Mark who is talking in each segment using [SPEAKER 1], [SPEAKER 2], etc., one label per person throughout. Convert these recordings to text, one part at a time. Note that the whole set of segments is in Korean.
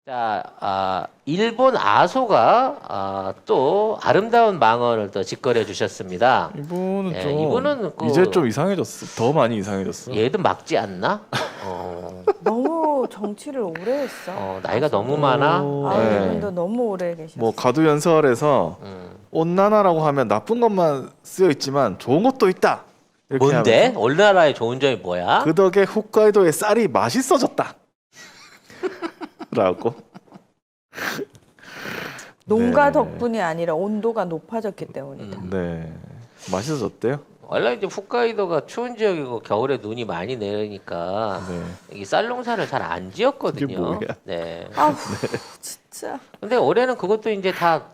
[SPEAKER 1] 자, 일본 아소가 또 아름다운 망언을 또 짓거려 주셨습니다.
[SPEAKER 2] 이분은
[SPEAKER 1] 예,
[SPEAKER 2] 좀
[SPEAKER 1] 이분은
[SPEAKER 2] 이제 좀 이상해졌어. 더 많이 이상해졌어.
[SPEAKER 1] 얘도 막지 않나?
[SPEAKER 3] 너무 정치를 오래 했어.
[SPEAKER 1] 나이가 너무 많아.
[SPEAKER 2] 네.
[SPEAKER 3] 이분도 너무 오래 계셨어.
[SPEAKER 2] 뭐 가두연설에서 온난화라고 하면 나쁜 것만 쓰여 있지만 좋은 것도 있다. 이렇게
[SPEAKER 1] 뭔데?
[SPEAKER 2] 하면서
[SPEAKER 1] 우리나라의 좋은 점이 뭐야?
[SPEAKER 2] 그 덕에 홋카이도의 쌀이 맛있어졌다. 라고.
[SPEAKER 3] 농가
[SPEAKER 2] 네.
[SPEAKER 3] 덕분이 아니라 온도가 높아졌기 때문이다.
[SPEAKER 2] 네. 맛있어졌대요.
[SPEAKER 1] 원래 이제 훅가이도가 추운 지역이고 겨울에 눈이 많이 내리니까
[SPEAKER 2] 네.
[SPEAKER 1] 이 쌀농사를 잘 안
[SPEAKER 2] 이게
[SPEAKER 1] 지었거든요.
[SPEAKER 2] 뭐야?
[SPEAKER 1] 네.
[SPEAKER 3] 아우 진짜.
[SPEAKER 1] 근데 올해는 그것도 이제 다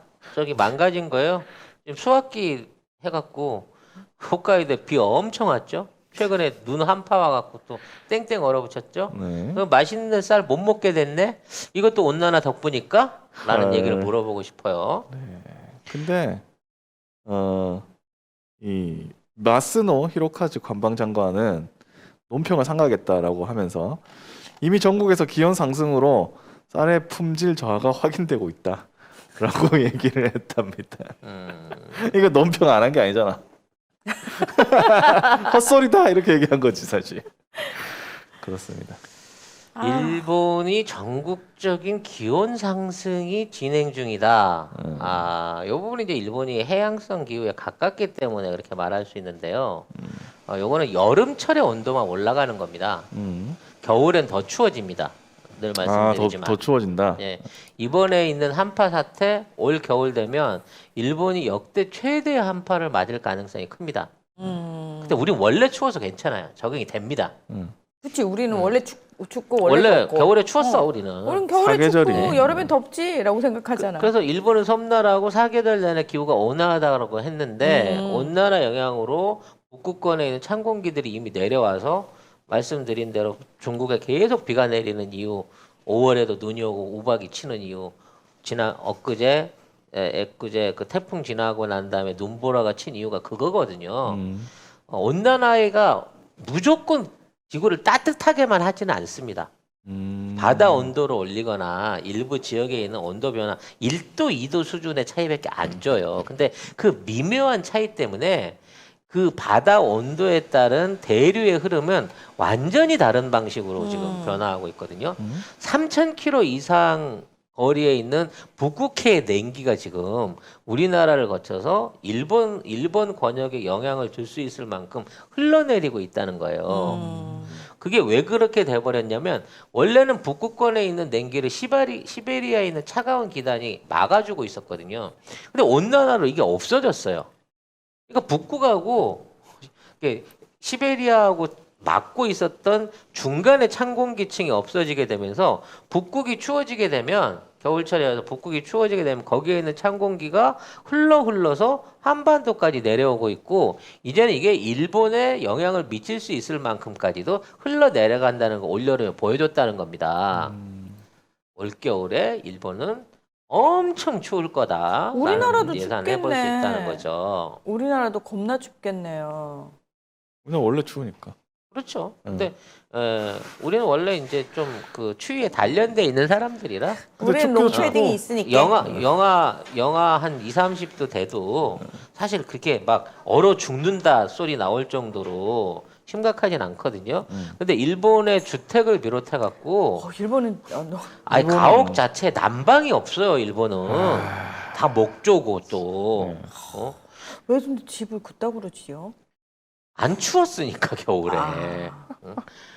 [SPEAKER 1] 망가진 거예요. 지금 수확기 해갖고 홋카이도에 비 엄청 왔죠. 최근에 눈 한파 와갖고 또 땡땡 얼어붙였죠.
[SPEAKER 2] 네.
[SPEAKER 1] 그럼 맛있는 쌀 못 먹게 됐네. 이것도 온난화 덕분일까? 라는
[SPEAKER 2] 아,
[SPEAKER 1] 얘기를 물어보고 싶어요.
[SPEAKER 2] 근데 이 마스노 히로카즈 관방장관은 논평을 상가하겠다라고 하면서 이미 전국에서 기온 상승으로 쌀의 품질 저하가 확인되고 있다라고 얘기를 했답니다. 이거 논평 안 한 게 아니잖아. 헛소리다 이렇게 얘기한 거지 사실. 그렇습니다.
[SPEAKER 1] 일본이 전국적인 기온 상승이 진행 중이다. 이 부분이 이제 일본이 해양성 기후에 가깝기 때문에 그렇게 말할 수 있는데요. 요거는 여름철에 온도만 올라가는 겁니다. 겨울엔 더 추워집니다. 늘 말씀드리지만.
[SPEAKER 2] 더 추워진다.
[SPEAKER 1] 예, 이번에 있는 한파 사태 올 겨울 되면 일본이 역대 최대 한파를 맞을 가능성이 큽니다. 근데 우리 원래 추워서 괜찮아요. 적응이 됩니다.
[SPEAKER 3] 그렇지 우리는 원래 춥고 원래
[SPEAKER 1] 원래
[SPEAKER 3] 덥고.
[SPEAKER 1] 겨울에 추웠어 우리는.
[SPEAKER 3] 우리는 겨울에
[SPEAKER 2] 사계절이.
[SPEAKER 3] 춥고 여름엔 덥지라고 생각하잖아.
[SPEAKER 1] 그래서 일본은 섬나라하고 사계절 내내 기후가 온화하다고 했는데 온난화 영향으로 북극권에 있는 찬 공기들이 이미 내려와서 말씀드린 대로 중국에 계속 비가 내리는 이유, 5월에도 눈이 오고 우박이 치는 이유, 엊그제 그 태풍 지나고 난 다음에 눈보라가 친 이유가 그거거든요. 온난화가 무조건 지구를 따뜻하게만 하지는 않습니다. 바다 온도를 올리거나 일부 지역에 있는 온도 변화 1도, 2도 수준의 차이밖에 안 줘요. 근데 그 미묘한 차이 때문에 그 바다 온도에 따른 대류의 흐름은 완전히 다른 방식으로 지금 변화하고 있거든요. 3,000km 이상 거리에 있는 북극해의 냉기가 지금 우리나라를 거쳐서 일본 권역에 영향을 줄 수 있을 만큼 흘러내리고 있다는 거예요. 그게 왜 그렇게 돼버렸냐면 원래는 북극권에 있는 냉기를 시베리아에 있는 차가운 기단이 막아주고 있었거든요. 근데 온난화로 이게 없어졌어요. 그러니까 북극하고 시베리아하고 막고 있었던 중간에 찬 공기층이 없어지게 되면서 북극이 추워지게 되면 겨울철이라서 북극이 추워지게 되면 거기에 있는 찬 공기가 흘러서 한반도까지 내려오고 있고 이제는 이게 일본에 영향을 미칠 수 있을 만큼까지도 흘러 내려간다는 거 올여름에 보여줬다는 겁니다. 올겨울에 일본은 엄청 추울 거다.
[SPEAKER 3] 우리나라도
[SPEAKER 1] 예상해 볼 수
[SPEAKER 3] 춥겠네.
[SPEAKER 1] 있다는 거죠.
[SPEAKER 3] 우리나라도 겁나 춥겠네요.
[SPEAKER 2] 그냥 원래 추우니까.
[SPEAKER 1] 그렇죠. 근데 우리는 원래 이제 좀 그 추위에 단련돼 있는 사람들이라
[SPEAKER 2] 근데
[SPEAKER 3] 우리는
[SPEAKER 2] 춥기도
[SPEAKER 3] 롱패딩이
[SPEAKER 2] 춥고.
[SPEAKER 3] 있으니까.
[SPEAKER 1] 영하 한 2, 30도 돼도 사실 그렇게 막 얼어 죽는다 소리 나올 정도로 심각하진 않거든요. 근데 일본의 주택을 비롯해 갖고
[SPEAKER 3] 일본은
[SPEAKER 1] 가옥 자체 난방이 없어요. 일본은 다 목조고 또
[SPEAKER 3] 왜 근데 집을 그따구로 지어?
[SPEAKER 1] 안 추웠으니까 겨울에. 응?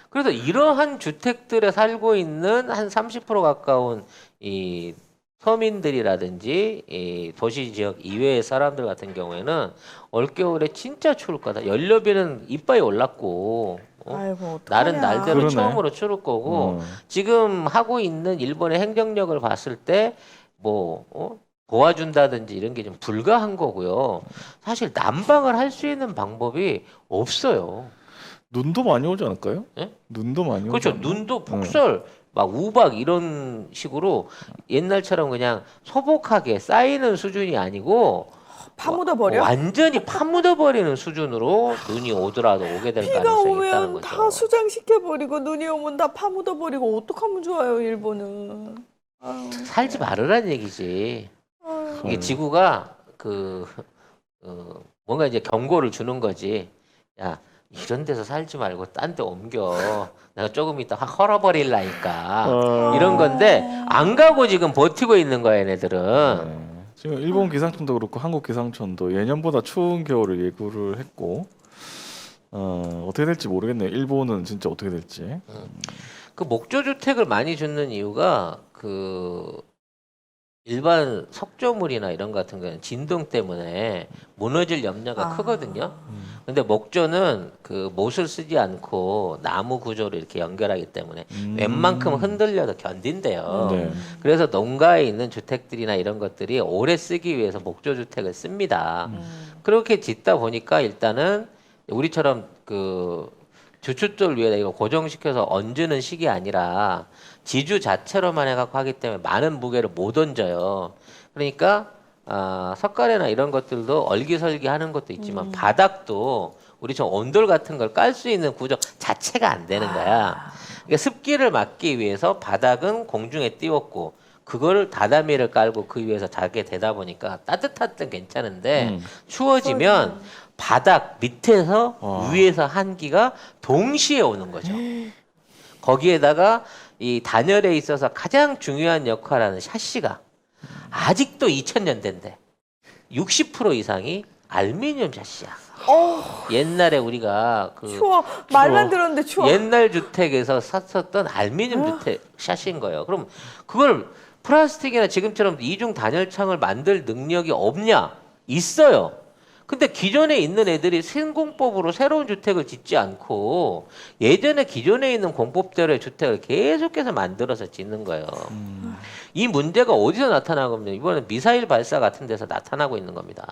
[SPEAKER 1] 그래서 이러한 주택들에 살고 있는 한 30% 가까운 이 서민들이라든지 이 도시 지역 이외의 사람들 같은 경우에는 올겨울에 진짜 추울 거다. 연료비는 이빠이 올랐고
[SPEAKER 3] 아이고,
[SPEAKER 1] 날은 날대로
[SPEAKER 2] 그러네.
[SPEAKER 1] 처음으로 추울 거고 지금 하고 있는 일본의 행정력을 봤을 때 도와준다든지 이런 게 좀 불가한 거고요. 사실 난방을 할 수 있는 방법이 없어요.
[SPEAKER 2] 눈도 많이 오지 않을까요?
[SPEAKER 1] 예?
[SPEAKER 2] 눈도 많이 오지
[SPEAKER 1] 그렇죠.
[SPEAKER 2] 않나?
[SPEAKER 1] 눈도 폭설, 막 우박 이런 식으로 옛날처럼 그냥 소복하게 쌓이는 수준이 아니고
[SPEAKER 3] 파묻어 버려?
[SPEAKER 1] 완전히 파묻어 버리는 수준으로 눈이 오더라도 오게 될
[SPEAKER 3] 비가
[SPEAKER 1] 가능성이 있다는
[SPEAKER 3] 오면
[SPEAKER 1] 거죠.
[SPEAKER 3] 다 수장시켜 버리고 눈이 오면 다 파묻어 버리고 어떡하면 좋아요 일본은.
[SPEAKER 1] 살지 말으란 얘기지. 이게 지구가 뭔가 이제 경고를 주는 거지. 야, 이런 데서 살지 말고 딴 데 옮겨. 내가 조금 있다 확 헐어버릴라니까. 이런 건데 안 가고 지금 버티고 있는 거야, 얘네들은.
[SPEAKER 2] 네. 지금 일본 기상청도 그렇고 한국 기상청도 예년보다 추운 겨울을 예고를 했고 어떻게 될지 모르겠네요. 일본은 진짜 어떻게 될지.
[SPEAKER 1] 그 목조 주택을 많이 짓는 이유가 일반 석조물이나 이런 거 같은 경우는 진동 때문에 무너질 염려가 크거든요. 근데 목조는 그 못을 쓰지 않고 나무 구조로 이렇게 연결하기 때문에 웬만큼 흔들려도 견딘대요.
[SPEAKER 2] 네.
[SPEAKER 1] 그래서 농가에 있는 주택들이나 이런 것들이 오래 쓰기 위해서 목조 주택을 씁니다. 그렇게 짓다 보니까 일단은 우리처럼 주춧돌 위에다 이거 고정시켜서 얹는 식이 아니라 지주 자체로만 해갖고 하기 때문에 많은 무게를 못 얹어요. 그러니까 석가래나 이런 것들도 얼기설기 하는 것도 있지만 바닥도 우리처럼 온돌 같은 걸 깔 수 있는 구조 자체가 안 되는 거야. 그러니까 습기를 막기 위해서 바닥은 공중에 띄웠고 그거를 다다미를 깔고 그 위에서 자게 되다 보니까 따뜻할 땐 괜찮은데 추워지면 바닥 밑에서 위에서 한기가 동시에 오는 거죠. 거기에다가 이 단열에 있어서 가장 중요한 역할을 하는 샤시가 아직도 2000년대인데 60% 이상이 알루미늄 샤시야. 옛날에 우리가
[SPEAKER 3] 추워. 말만 들었는데 추워.
[SPEAKER 1] 옛날 주택에서 샀었던 알루미늄 주택 샤시인 거예요. 그럼 그걸 플라스틱이나 지금처럼 이중 단열창을 만들 능력이 없냐? 있어요. 근데 기존에 있는 애들이 신공법으로 새로운 주택을 짓지 않고 예전에 기존에 있는 공법대로의 주택을 계속해서 만들어서 짓는 거예요. 이 문제가 어디서 나타나거든요. 이번에 미사일 발사 같은 데서 나타나고 있는 겁니다.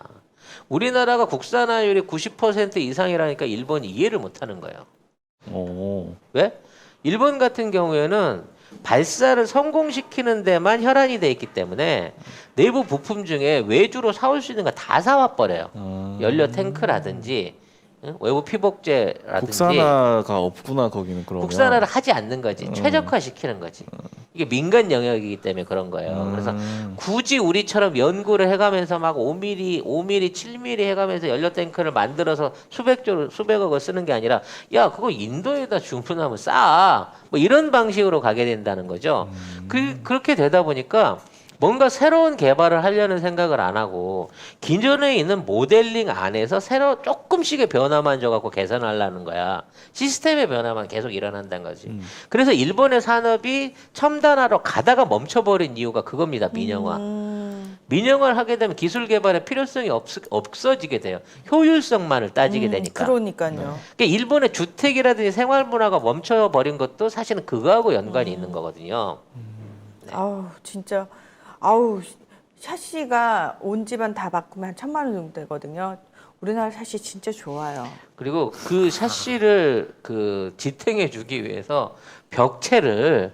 [SPEAKER 1] 우리나라가 국산화율이 90% 이상이라니까 일본이 이해를 못하는 거예요. 왜? 일본 같은 경우에는 발사를 성공시키는 데만 혈안이 돼 있기 때문에 내부 부품 중에 외주로 사올 수 있는 거 다 사와 버려요. 연료 탱크라든지 외부 피복제라든지
[SPEAKER 2] 국산화가 없구나 거기는 그러면.
[SPEAKER 1] 국산화를 하지 않는 거지. 최적화시키는 거지. 이게 민간 영역이기 때문에 그런 거예요. 그래서 굳이 우리처럼 연구를 해가면서 막 5mm, 5mm, 7mm 해가면서 연료 탱크를 만들어서 수백억을 쓰는 게 아니라 야 그거 인도에다 주문하면 싸. 뭐 이런 방식으로 가게 된다는 거죠. 그렇게 되다 보니까 뭔가 새로운 개발을 하려는 생각을 안 하고 기존에 있는 모델링 안에서 새로 조금씩의 변화만 줘갖고 개선하려는 거야. 시스템의 변화만 계속 일어난다는 거지. 그래서 일본의 산업이 첨단화로 가다가 멈춰버린 이유가 그겁니다. 민영화. 민영화를 하게 되면 기술 개발의 필요성이 없어지게 돼요. 효율성만을 따지게 되니까.
[SPEAKER 3] 그러니까요.
[SPEAKER 1] 그러니까 일본의 주택이라든지 생활 문화가 멈춰버린 것도 사실은 그거하고 연관이 있는 거거든요.
[SPEAKER 3] 아우 진짜 아우 샤시가 온 집안 다 바꾸면 한 1000만 원 정도 되거든요. 우리나라 샤시 진짜 좋아요.
[SPEAKER 1] 그리고 그 샤시를 지탱해 주기 위해서 벽체를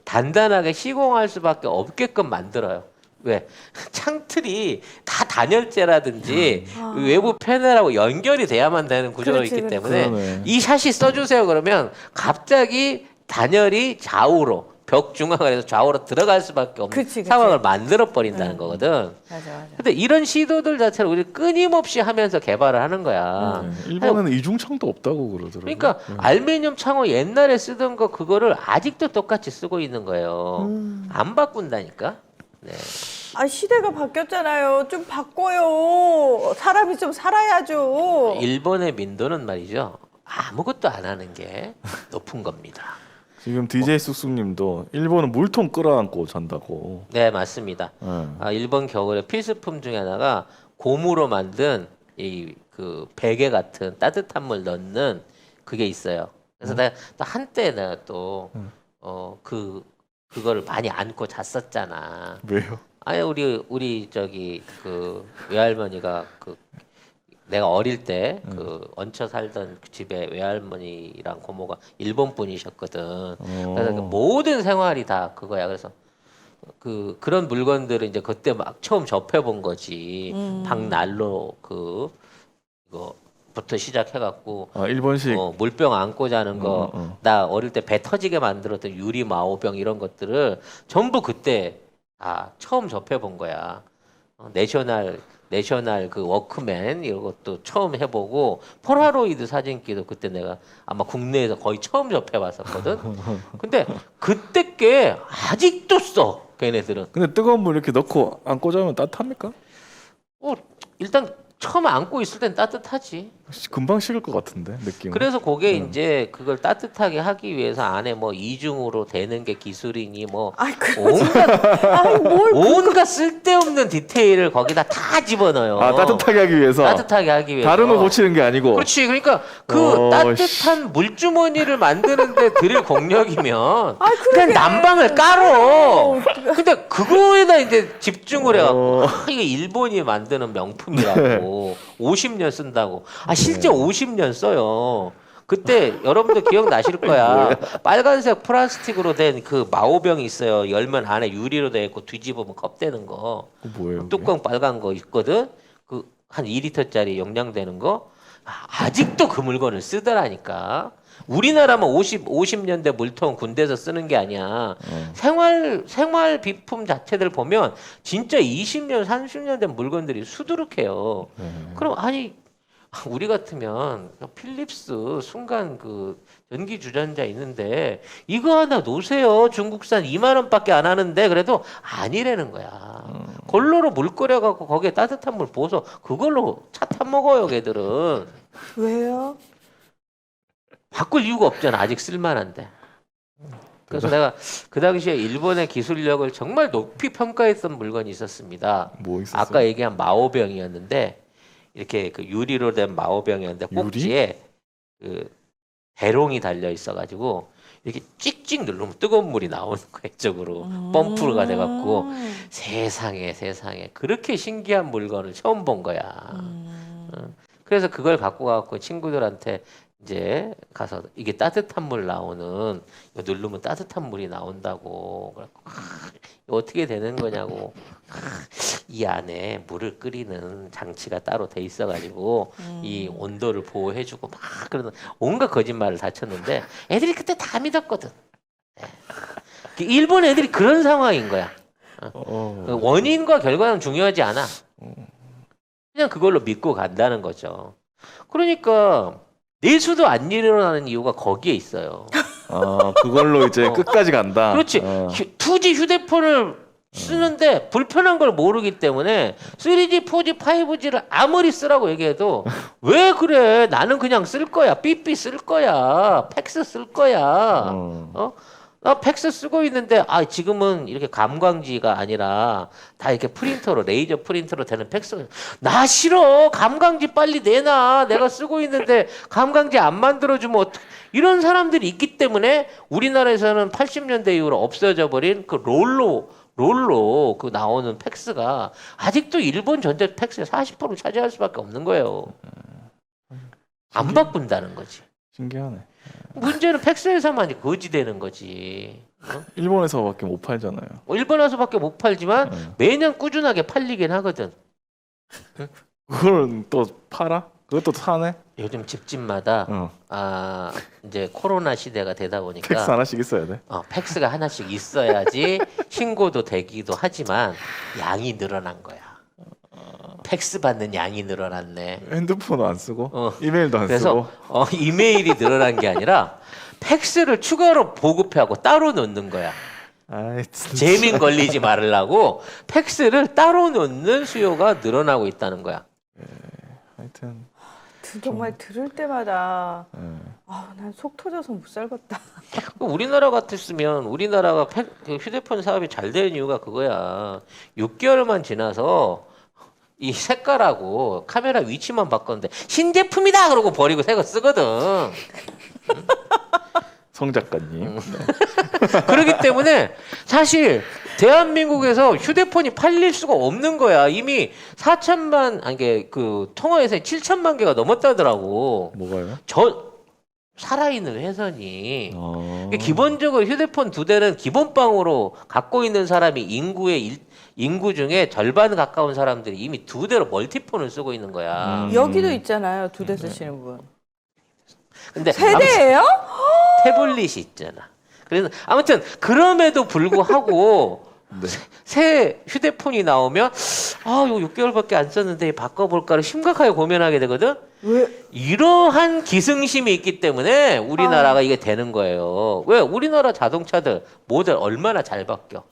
[SPEAKER 1] 단단하게 시공할 수밖에 없게끔 만들어요. 왜? 창틀이 다 단열재라든지 외부 패널하고 연결이 돼야만 되는 구조가
[SPEAKER 3] 그렇지,
[SPEAKER 1] 있기
[SPEAKER 3] 그렇지.
[SPEAKER 1] 때문에
[SPEAKER 2] 그러네.
[SPEAKER 1] 이 샷이 써주세요 그러면 갑자기 단열이 좌우로 벽 중앙에서 좌우로 들어갈 수밖에 없는
[SPEAKER 3] 그치.
[SPEAKER 1] 상황을 만들어 버린다는 거거든.
[SPEAKER 3] 맞아.
[SPEAKER 1] 근데 이런 시도들 자체를 우리 끊임없이 하면서 개발을 하는 거야.
[SPEAKER 2] 일본에는 이중창도 없다고 그러더라고요.
[SPEAKER 1] 그러니까 알루미늄 창호 옛날에 쓰던 거 그거를 아직도 똑같이 쓰고 있는 거예요. 안 바꾼다니까. 네.
[SPEAKER 3] 아 시대가 바뀌었잖아요. 좀 바꿔요. 사람이 좀 살아야죠.
[SPEAKER 1] 일본의 민도는 말이죠. 아무것도 안 하는 게 높은 겁니다.
[SPEAKER 2] 지금 DJ 쑥쑥님도 일본은 물통 끌어안고 잔다고.
[SPEAKER 1] 네, 맞습니다. 일본 겨울에 필수품 중에 하나가 고무로 만든 그 베개 같은 따뜻한 물 넣는 그게 있어요. 그래서 내가 또 한때 내가 또 그거를 많이 안고 잤었잖아.
[SPEAKER 2] 왜요?
[SPEAKER 1] 아니 우리 저기 외할머니가 내가 어릴 때 얹혀 살던 그 집에 외할머니랑 고모가 일본 분이셨거든. 그래서 그 모든 생활이 다 그거야. 그래서 그런 물건들을 이제 그때 막 처음 접해 본 거지. 방난로 이거 부터 시작해갖고
[SPEAKER 2] 일본식.
[SPEAKER 1] 물병 안고 자는 거, 나 어릴 때 배 터지게 만들었던 유리 마오병 이런 것들을 전부 그때 처음 접해본 거야. 내셔널 그 워크맨 이런 것도 처음 해보고 폴라로이드 사진기도 그때 내가 아마 국내에서 거의 처음 접해봤었거든. 근데 그때 게 아직도 써 걔네들은.
[SPEAKER 2] 근데 뜨거운 물 이렇게 넣고 안고 자면 따뜻합니까?
[SPEAKER 1] 일단 처음 안고 있을 땐 따뜻하지.
[SPEAKER 2] 금방 식을 것 같은데 느낌.
[SPEAKER 1] 그래서 그게 이제 그걸 따뜻하게 하기 위해서 안에 뭐 이중으로 되는 게 기술이니 뭐
[SPEAKER 3] 아이,
[SPEAKER 1] 온갖 쓸데없는 디테일을 거기다 다 집어넣어요.
[SPEAKER 2] 따뜻하게 하기 위해서.
[SPEAKER 1] 따뜻하게 하기 위해서.
[SPEAKER 2] 다른 거 고치는 게 아니고.
[SPEAKER 1] 그렇지. 그러니까 그 따뜻한 물주머니를 만드는데 들일 공력이면 그냥 난방을 깔어. 근데 그거에다 이제 집중을 해갖고 이게 일본이 만드는 명품이라고 50년 쓴다고. 실제 50년 써요. 그때 여러분들 기억나실 거야. 빨간색 플라스틱으로 된 그 마오병이 있어요. 열면 안에 유리로 돼 있고 뒤집으면 컵되는 거.
[SPEAKER 2] 뭐예요?
[SPEAKER 1] 뚜껑 빨간 거 있거든. 그 한 2리터짜리 용량 되는 거. 아직도 그 물건을 쓰더라니까. 우리나라만 50년대 물통 군대에서 쓰는 게 아니야. 생활 비품 자체들 보면 진짜 20년, 30년 된 물건들이 수두룩해요. 그럼 우리 같으면 필립스 순간 그 전기 주전자 있는데 이거 하나 놓으세요. 중국산 2만 원밖에 안 하는데 그래도 아니라는 거야. 걸로로 물 끓여갖고 거기에 따뜻한 물 부어서 그걸로 차 타 먹어요. 걔들은.
[SPEAKER 3] 왜요?
[SPEAKER 1] 바꿀 이유가 없잖아. 아직 쓸만한데. 그래서 내가 그 당시에 일본의 기술력을 정말 높이 평가했던 물건이 있었습니다.
[SPEAKER 2] 뭐 있었어요?
[SPEAKER 1] 아까 얘기한 마오병이었는데 이렇게 그 유리로 된 마오병이었는데 꼭지에 그 대롱이 달려 있어가지고 이렇게 찍찍 누르면 뜨거운 물이 나오는 거야. 이쪽으로 펌프가 돼갖고 세상에 그렇게 신기한 물건을 처음 본 거야. 그래서 그걸 갖고 가갖고 친구들한테 이제 가서 이게 따뜻한 물 나오는 이거 누르면 따뜻한 물이 나온다고 그래갖고 이거 어떻게 되는 거냐고 이 안에 물을 끓이는 장치가 따로 돼 있어가지고 이 온도를 보호해주고 막 그러는 온갖 거짓말을 다 쳤는데 애들이 그때 다 믿었거든. 네. 일본 애들이 그런 상황인 거야. 원인과 결과는 중요하지 않아. 그냥 그걸로 믿고 간다는 거죠. 그러니까 내수도 안 일어나는 이유가 거기에 있어요.
[SPEAKER 2] 그걸로 이제 끝까지 간다.
[SPEAKER 1] 그렇지. 2G 휴대폰을 쓰는데 불편한 걸 모르기 때문에 3G, 4G, 5G를 아무리 쓰라고 얘기해도 왜 그래? 나는 그냥 쓸 거야. 삐삐 쓸 거야. 팩스 쓸 거야. 나 팩스 쓰고 있는데 지금은 이렇게 감광지가 아니라 다 이렇게 프린터로 레이저 프린터로 되는 팩스. 나 싫어. 감광지 빨리 내놔. 내가 쓰고 있는데 감광지 안 만들어주면 어떡해. 이런 사람들이 있기 때문에 우리나라에서는 80년대 이후로 없어져 버린 그 롤로 그 나오는 팩스가 아직도 일본 전체 팩스의 40%를 차지할 수밖에 없는 거예요. 안 바꾼다는 거지.
[SPEAKER 2] 신기하네.
[SPEAKER 1] 문제는 팩스에서만 거지되는 거지.
[SPEAKER 2] 일본에서밖에 못 팔잖아요.
[SPEAKER 1] 일본에서밖에 못 팔지만 매년 꾸준하게 팔리긴 하거든.
[SPEAKER 2] 그걸 또 팔아? 그것도 사네?
[SPEAKER 1] 요즘 집집마다 이제 코로나 시대가 되다 보니까
[SPEAKER 2] 팩스 하나씩 있어야 돼.
[SPEAKER 1] 팩스가 하나씩 있어야지 신고도 되기도 하지만 양이 늘어난 거야. 팩스 받는 양이 늘어났네.
[SPEAKER 2] 핸드폰도 안 쓰고 이메일도 안
[SPEAKER 1] 그래서
[SPEAKER 2] 쓰고.
[SPEAKER 1] 이메일이 늘어난 게 아니라 팩스를 추가로 보급하고 따로 넣는 거야.
[SPEAKER 2] 진짜.
[SPEAKER 1] 재민 걸리지 말으려고 팩스를 따로 넣는 수요가 늘어나고 있다는 거야.
[SPEAKER 2] 하여튼
[SPEAKER 3] 정말 들을 때마다 난 속 터져서 못 살겠다.
[SPEAKER 1] 우리나라 같았으면 우리나라가 그 휴대폰 사업이 잘 되는 이유가 그거야. 6개월만 지나서 이 색깔하고 카메라 위치만 바꿨는데 신제품이다 그러고 버리고 새 거 쓰거든.
[SPEAKER 2] 성 작가님.
[SPEAKER 1] 그렇기 때문에 사실 대한민국에서 휴대폰이 팔릴 수가 없는 거야. 이미 4천만 그 통화 회선이 7천만 개가 넘었다더라고.
[SPEAKER 2] 뭐가요?
[SPEAKER 1] 살아있는 회선이
[SPEAKER 2] 어.
[SPEAKER 1] 기본적으로 휴대폰 2대는 기본빵으로 갖고 있는 사람이 인구 중에 절반 가까운 사람들이 이미 2대로 멀티폰을 쓰고 있는 거야.
[SPEAKER 3] 여기도 있잖아요. 2대 쓰시는 분.
[SPEAKER 1] 근데
[SPEAKER 3] 세대예요?
[SPEAKER 1] 태블릿이 있잖아. 그래서 아무튼 그럼에도 불구하고
[SPEAKER 2] 네.
[SPEAKER 1] 새 휴대폰이 나오면 이거 6개월밖에 안 썼는데 바꿔볼까를 심각하게 고민하게 되거든.
[SPEAKER 3] 왜?
[SPEAKER 1] 이러한 기승심이 있기 때문에 우리나라가 이게 되는 거예요. 왜? 우리나라 자동차들 모델 얼마나 잘 바뀌어.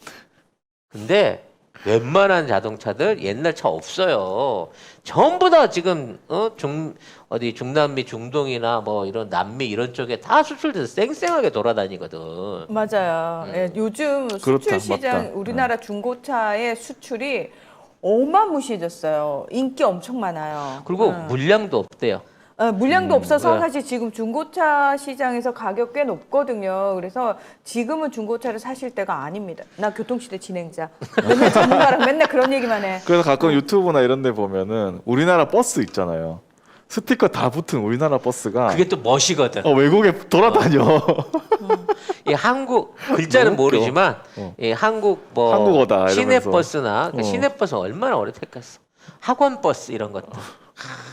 [SPEAKER 1] 근데 웬만한 자동차들 옛날 차 없어요. 전부 다 지금 중남미, 중동이나 뭐 이런 남미 이런 쪽에 다 수출돼서 쌩쌩하게 돌아다니거든.
[SPEAKER 3] 맞아요. 예, 요즘 수출
[SPEAKER 2] 그렇다,
[SPEAKER 3] 시장
[SPEAKER 2] 맞다.
[SPEAKER 3] 우리나라 중고차의 수출이 어마무시해졌어요. 인기 엄청 많아요.
[SPEAKER 1] 그리고 물량도 없대요.
[SPEAKER 3] 물량도 없어서
[SPEAKER 1] 네.
[SPEAKER 3] 사실 지금 중고차 시장에서 가격 꽤 높거든요. 그래서 지금은 중고차를 사실 때가 아닙니다. 나 교통시대 진행자. 맨날 전문가랑 맨날 그런 얘기만 해.
[SPEAKER 2] 그래서 가끔 유튜브나 이런 데 보면은 우리나라 버스 있잖아요. 스티커 다 붙은 우리나라 버스가
[SPEAKER 1] 그게 또 멋이거든.
[SPEAKER 2] 외국에 돌아다녀.
[SPEAKER 1] 이 한국 글자는
[SPEAKER 2] 너무 웃겨.
[SPEAKER 1] 모르지만 이 한국 뭐
[SPEAKER 2] 한국어다 이러면서.
[SPEAKER 1] 시내버스나 시내버스 얼마나 오래 택했어. 학원버스 이런 것들.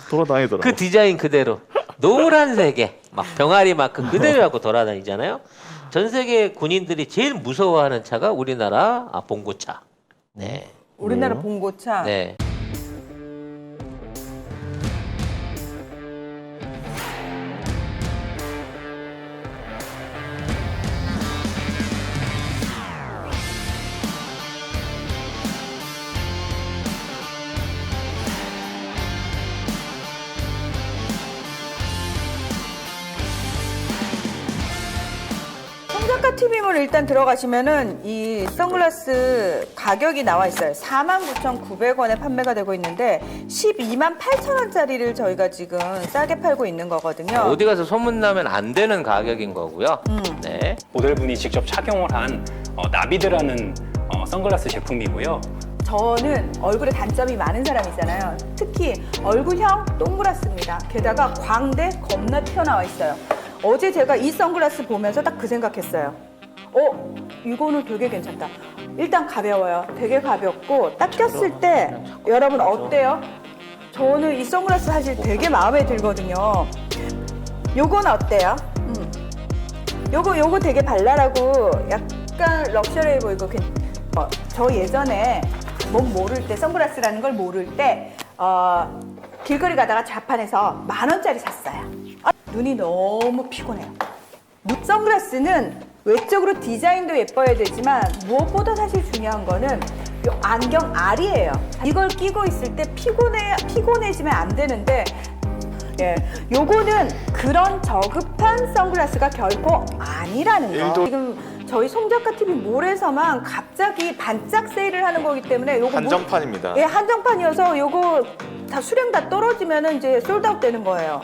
[SPEAKER 2] 돌아다니더라고.
[SPEAKER 1] 그 디자인 그대로 노란색에 막 병아리 마크 그대로 하고 돌아다니잖아요. 전 세계 군인들이 제일 무서워하는 차가 우리나라 봉고차. 네.
[SPEAKER 3] 우리나라
[SPEAKER 2] 왜요?
[SPEAKER 3] 봉고차.
[SPEAKER 1] 네.
[SPEAKER 3] 송작가 TV몰 일단 들어가시면은 이 선글라스 가격이 나와 있어요. 49,900원에 판매가 되고 있는데 128,000원짜리를 저희가 지금 싸게 팔고 있는 거거든요.
[SPEAKER 1] 어디 가서 소문나면 안 되는 가격인 거고요. 네.
[SPEAKER 4] 모델분이 직접 착용을 한 나비드라는 선글라스 제품이고요.
[SPEAKER 3] 저는 얼굴에 단점이 많은 사람이잖아요. 특히 얼굴형 동그랗습니다. 게다가 광대 겁나 튀어나와 있어요. 어제 제가 이 선글라스 보면서 딱 그 생각했어요. 이거는 되게 괜찮다. 일단 가벼워요. 되게 가볍고 딱 꼈을 때 여러분 어때요? 저는 이 선글라스 사실 되게 마음에 들거든요. 요건 어때요? 요거 되게 발랄하고 약간 럭셔리해 보이고 저 예전에 몸 모를 때 선글라스라는 걸 모를 때 길거리 가다가 자판에서 10,000원짜리 샀어요. 눈이 너무 피곤해요. 선글라스는 외적으로 디자인도 예뻐야 되지만 무엇보다 사실 중요한 거는 요 안경 알이에요. 이걸 끼고 있을 때 피곤해지면 안 되는데 요거는 그런 저급한 선글라스가 결코 아니라는 거. 지금 저희 송작가 TV 몰에서만 갑자기 반짝 세일을 하는 거기 때문에 요거
[SPEAKER 2] 한정판입니다.
[SPEAKER 3] 예, 한정판이어서 요거 다 수량 다 떨어지면은 이제 솔드아웃 되는 거예요.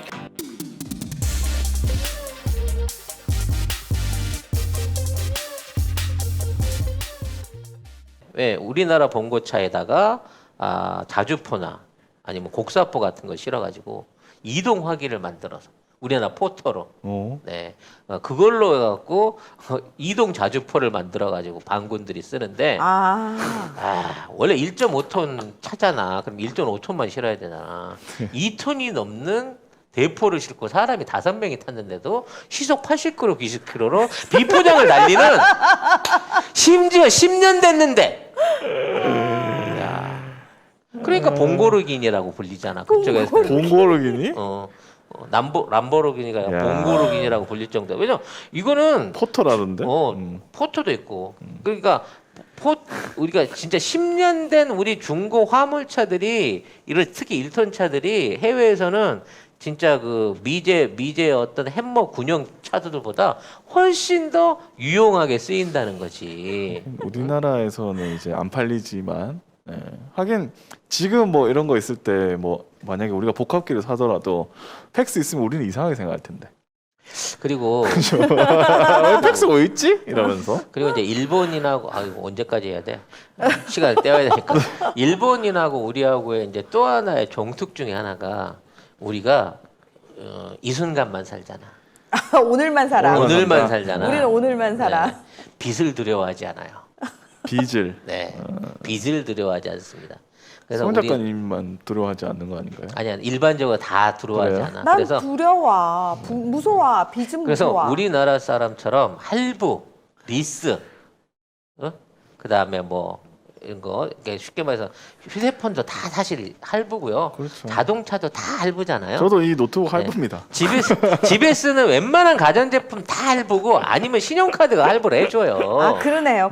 [SPEAKER 1] 왜 우리나라 봉고차에다가 자주포나 아니면 곡사포 같은 걸 실어가지고 이동 화기를 만들어서 우리나라 포터로 네 그걸로 해갖고 이동 자주포를 만들어가지고 반군들이 쓰는데 원래 1.5톤 차잖아. 그럼 1.5톤만 실어야 되잖아. 2톤이 넘는 대포를 싣고 사람이 5명이 탔는데도 시속 80km, 90km로 비포장을 날리는 심지어 10년 됐는데 야. 그러니까 봉고르기니라고 불리잖아. 그쪽에서
[SPEAKER 2] 봉고르기니?
[SPEAKER 1] 람보르기니가
[SPEAKER 2] 야.
[SPEAKER 1] 봉고르기니라고 불릴 정도. 왜냐면 이거는
[SPEAKER 2] 포터라던데?
[SPEAKER 1] 포토도 있고. 그러니까 우리가 진짜 10년 된 우리 중고 화물차들이 특히 1톤 차들이 해외에서는 진짜 그 미제 어떤 햄머 군용 차들보다 훨씬 더 유용하게 쓰인다는 거지.
[SPEAKER 2] 우리나라에서는 이제 안 팔리지만 하긴 지금 뭐 이런 거 있을 때 뭐 만약에 우리가 복합기를 사더라도 팩스 있으면 우리는 이상하게 생각할 텐데.
[SPEAKER 1] 그리고
[SPEAKER 2] 왜 팩스 왜 있지? 이러면서.
[SPEAKER 1] 그리고 이제 일본인하고 이거 언제까지 해야 돼? 시간을 떼어야 되니까. 일본인하고 우리하고의 이제 또 하나의 종특 중에 하나가 우리가 이 순간만 살잖아.
[SPEAKER 3] 오늘만 살아.
[SPEAKER 2] 오늘-
[SPEAKER 1] 오늘만
[SPEAKER 2] 산다.
[SPEAKER 1] 살잖아.
[SPEAKER 3] 우리는 오늘만 살아.
[SPEAKER 1] 네. 빚을 두려워하지 않아요.
[SPEAKER 2] 빚을
[SPEAKER 1] 네, 빚을 두려워하지 않습니다. 그래서
[SPEAKER 2] 송
[SPEAKER 1] 우리
[SPEAKER 2] 작가님만 두려워하지 않는 거 아닌가요?
[SPEAKER 1] 아니야 일반적으로 다 두려워하지
[SPEAKER 2] 그래요?
[SPEAKER 1] 않아.
[SPEAKER 3] 난
[SPEAKER 1] 그래서
[SPEAKER 3] 두려워. 무서워. 빚은
[SPEAKER 1] 그래서
[SPEAKER 3] 무서워.
[SPEAKER 1] 우리나라 사람처럼 할부, 리스, 그다음에 뭐 이런 거 이렇게 쉽게 말해서 휴대폰도 다 사실 할부고요.
[SPEAKER 2] 그렇죠.
[SPEAKER 1] 자동차도 다 할부잖아요.
[SPEAKER 2] 저도 이 노트북
[SPEAKER 1] 네.
[SPEAKER 2] 할부입니다.
[SPEAKER 1] 집에 쓰는 웬만한 가전제품 다 할부고 아니면 신용카드가 할부를 해줘요.
[SPEAKER 3] 아 그러네요.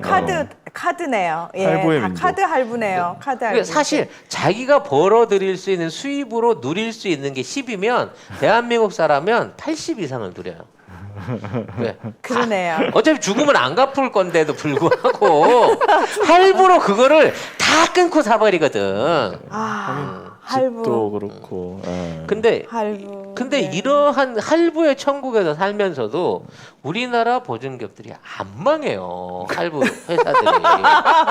[SPEAKER 3] 카드네요. 예,
[SPEAKER 2] 할부의
[SPEAKER 3] 다
[SPEAKER 2] 민족.
[SPEAKER 3] 카드 할부네요. 카드 할부.
[SPEAKER 1] 그러니까 사실 자기가 벌어들일 수 있는 수입으로 누릴 수 있는 게 10이면 대한민국 사람은 80 이상을 누려요. 왜?
[SPEAKER 3] 그러네요.
[SPEAKER 1] 어차피 죽으면 안 갚을 건데도 불구하고 할부로 그거를 다 끊고 사버리거든.
[SPEAKER 3] 아
[SPEAKER 2] 집도
[SPEAKER 3] 할부.
[SPEAKER 2] 그렇고. 예.
[SPEAKER 1] 근데
[SPEAKER 3] 할부.
[SPEAKER 1] 근데
[SPEAKER 3] 네.
[SPEAKER 1] 이러한 할부의 천국에서 살면서도 우리나라 보증기업들이 안 망해요. 할부 회사들이.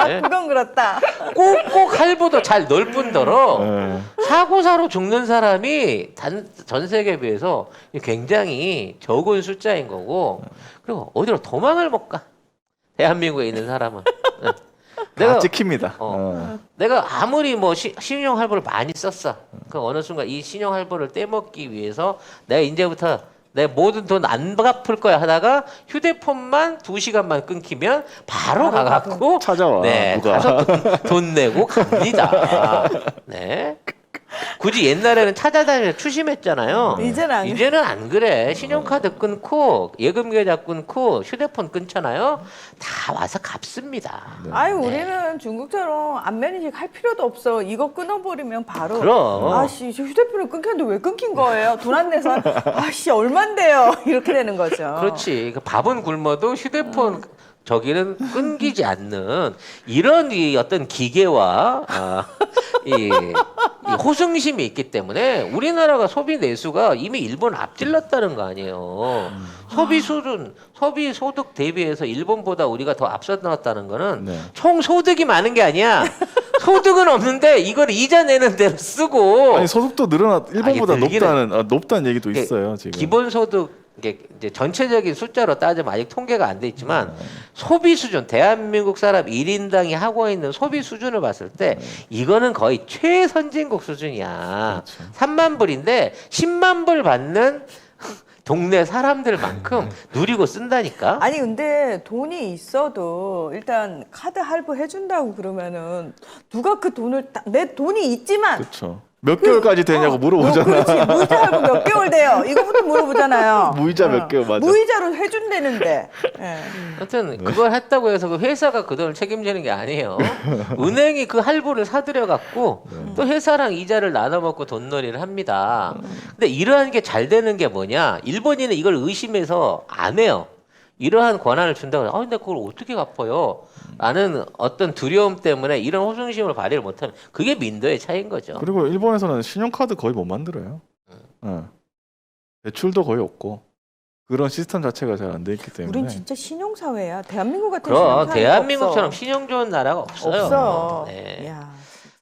[SPEAKER 1] 네?
[SPEAKER 3] 그건 그렇다.
[SPEAKER 1] 꼭꼭 할부도 잘 넣을 뿐더러
[SPEAKER 2] 예.
[SPEAKER 1] 사고사로 죽는 사람이 전 세계에 비해서 굉장히 적은 숫자인 거고 그리고 어디로 도망을 못 가. 대한민국에 있는 사람은. 네.
[SPEAKER 2] 다 찍힙니다.
[SPEAKER 1] 내가 아무리 뭐 신용 할부를 많이 썼어. 그 어느 순간 이 신용 할부를 떼먹기 위해서 내가 이제부터 내 모든 돈 안 갚을 거야 하다가 휴대폰만 2시간만 끊기면 바로 가갖고
[SPEAKER 2] 찾아와,
[SPEAKER 1] 네,
[SPEAKER 2] 누가.
[SPEAKER 1] 가서 돈 내고 갑니다. 네. 굳이 옛날에는 찾아다니면서 추심했잖아요.
[SPEAKER 3] 이제는 안
[SPEAKER 1] 그래. 신용카드 끊고 예금 계좌 끊고 휴대폰 끊잖아요. 다 와서 갚습니다.
[SPEAKER 3] 아유 우리는 중국처럼 안면인식 할 필요도 없어. 이거 끊어버리면 바로.
[SPEAKER 1] 그럼.
[SPEAKER 3] 아씨 저 휴대폰을 끊겼는데 왜 끊긴 거예요? 돈 안 내서 아씨 얼만데요? 이렇게 되는 거죠.
[SPEAKER 1] 그렇지. 그 밥은 굶어도 휴대폰 저기는 끊기지 않는 이런 이 어떤 기계와 이 호승심이 있기 때문에 우리나라가 소비 내수가 이미 일본 앞질렀다는 거 아니에요. 소비 수준, 소비 소득 대비해서 일본보다 우리가 더 앞서 나왔다는 거는
[SPEAKER 2] 네.
[SPEAKER 1] 총 소득이 많은 게 아니야. 소득은 없는데 이걸 이자 내는 대로 쓰고
[SPEAKER 2] 아니 소득도 일본보다
[SPEAKER 1] 늘기는-
[SPEAKER 2] 높다는 얘기도
[SPEAKER 1] 이게
[SPEAKER 2] 있어요 지금.
[SPEAKER 1] 기본소득 이게 이제 전체적인 숫자로 따지면 아직 통계가 안 돼 있지만 소비 수준 대한민국 사람 1인당이 하고 있는 소비 수준을 봤을 때 이거는 거의 최선진국 수준이야. 3만 불인데 10만 불 받는 동네 사람들만큼 누리고 쓴다니까.
[SPEAKER 3] 아니 근데 돈이 있어도 일단 카드 할부 해준다고 그러면은 누가 그 돈을 내 돈이 있지만
[SPEAKER 2] 그렇죠. 몇 개월까지 되냐고 물어보잖아.
[SPEAKER 3] 그렇지 무이자 할부 몇 개월 돼요? 이거부터 물어보잖아요.
[SPEAKER 2] 무이자 몇 개월 맞아.
[SPEAKER 3] 무이자로 해준다는데. 예.
[SPEAKER 1] 하여튼 그걸 했다고 해서 그 회사가 그 돈을 책임지는 게 아니에요. 은행이 그 할부를 사들여 갖고 또 회사랑 이자를 나눠 먹고 돈놀이를 합니다. 근데 이러한 게 잘 되는 게 뭐냐? 일본인은 이걸 의심해서 안 해요. 이러한 권한을 준다고 해서 근데 그걸 어떻게 갚아요? 라는 어떤 두려움 때문에 이런 호승심을 발휘를 못하면 그게 민도의 차이인 거죠.
[SPEAKER 2] 그리고 일본에서는 신용카드 거의 못 만들어요. 대출도 거의 없고 그런 시스템 자체가 잘 안 돼 있기 때문에.
[SPEAKER 3] 우린 진짜 신용사회야. 대한민국 같은
[SPEAKER 1] 그럼
[SPEAKER 3] 신용사회가
[SPEAKER 1] 대한민국처럼
[SPEAKER 3] 없어.
[SPEAKER 1] 신용 좋은 나라가 없어요.
[SPEAKER 3] 없어.
[SPEAKER 1] 네.
[SPEAKER 3] 야.